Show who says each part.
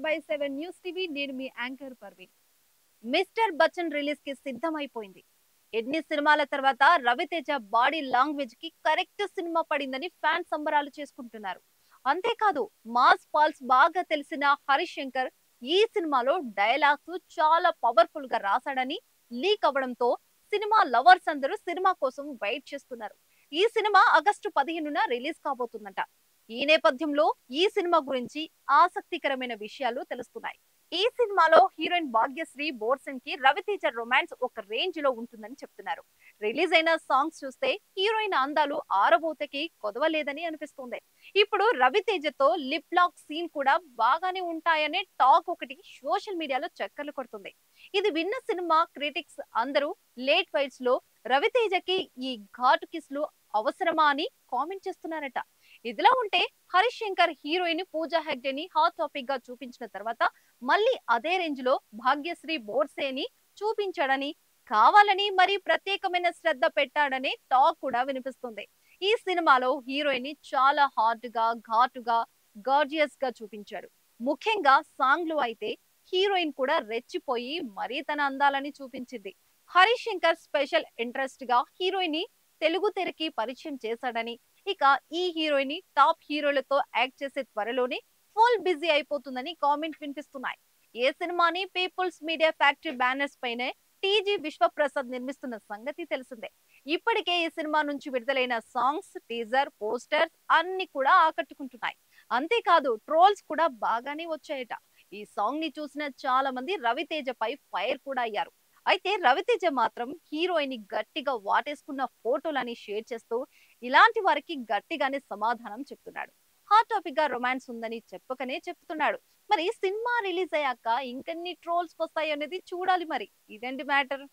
Speaker 1: 24/7 news TV. నేను మీ anchor Parveen. Mister Bachchan release కి సిద్ధమైపోయింది. ఎన్ని సినిమాల తర్వాత రవితేజ బాడీ లాంగ్వేజ్ కి కరెక్ట్ సినిమా పడిందని ఫ్యాన్స్ సంబరాలు చేసుకుంటున్నారు. అంతేకాదు మాస్ పాల్స్ బాగా తెలిసిన హరీష్ శంకర్ ఈ సినిమాలో డైలాగ్స్ చాలా పవర్ఫుల్ గా రాశాడని లీక్ అవ్వడంతో సినిమా లవర్స్ అందరూ సినిమా కోసం వెయిట్ చేస్తున్నారు. ఈ సినిమా ఆగస్టు 15న రిలీజ్ కాబోతుందంట. ఈ నేపథ్యంలో ఈ సినిమా గురించి ఆసక్తికరమైన విషయాలు తెలుస్తున్నాయి. ఈ సినిమాలో హీరోయిన్ భాగ్యశ్రీ బోర్సన్ కి రవితేజ రొమాన్స్ ఒక రేంజ్ లో ఉంటుందని చెప్తున్నారు. రిలీజ్ అయిన సాంగ్స్ చూస్తే హీరోయిన్ అందాలు ఆరబోతకి కొదవలేదని అనిపిస్తుంది. ఇప్పుడు రవితేజతో లిప్ లాక్ సీన్ కూడా బాగానే ఉంటాయనే టాక్ ఒకటి సోషల్ మీడియాలో చక్కర్లు కొడుతుంది. ఇది విన్న సినిమా క్రిటిక్స్ అందరూ లేట్ ఫైట్స్ లో రవితేజకి ఈ ఘాటు కిస్లు అవసరమా అని కామెంట్ చేస్తున్నారట. ఇదిలా ఉంటే హరీష్ శంకర్ హీరోయిన్ పూజా హెగ్డేని హాట్ టాపిక్ గా చూపించిన తర్వాత మళ్ళీ అదే రేంజ్ లో భాగ్యశ్రీ బోర్సేని చూపించాడని, కావాలని మరి ప్రత్యేకమైన శ్రద్ధ పెట్టాడనే టాక్ కూడా వినిపిస్తుంది. ఈ సినిమాలో హీరోయిన్ ని చాలా హాట్ గా, ఘాటుగా, గార్జియస్ గా చూపించాడు. ముఖ్యంగా సాంగ్ లో అయితే హీరోయిన్ కూడా రెచ్చిపోయి మరీ తన అందాలని చూపించింది. హరీష్ శంకర్ స్పెషల్ ఇంట్రెస్ట్ గా హీరోయిన్ ని తెలుగు తెరకి పరిచయం చేశాడని, ఇక ఈ హీరోయిన్ టాప్ హీరోలతో యాక్ట్ చేసే త్వరలోనే ఫుల్ బిజీ అయిపోతుందని కామెంట్ వినిపిస్తున్నాయి. ఏ సినిమాని పీపుల్స్ మీడియా ఫ్యాక్టరీ బ్యానర్స్ పైనే టీజీ విశ్వప్రసాద్ నిర్మిస్తున్న సంగతి తెలిసిందే. ఇప్పటికే ఈ సినిమా నుంచి విడుదలైన సాంగ్స్, టీజర్, పోస్టర్స్ అన్ని కూడా ఆకట్టుకుంటున్నాయి. అంతేకాదు ట్రోల్స్ కూడా బాగానే వచ్చాయట. ఈ సాంగ్ ని చూసిన చాలా మంది రవితేజ పై ఫైర్ కూడా అయ్యారు. అయితే రవితేజ మాత్రం హీరోయిన్ ని గట్టిగా వాటేసుకున్న ఫోటోలని షేర్ చేస్తూ ఇలాంటి వారికి గట్టిగానే సమాధానం చెప్తున్నాడు. హాట్ టాపిక్ గా రొమాన్స్ ఉందని చెప్పకనే చెప్తున్నాడు. మరి సినిమా రిలీజ్ అయ్యాక ఇంకెన్ని ట్రోల్స్ వస్తాయి అనేది చూడాలి. మరి ఇదండి మ్యాటర్.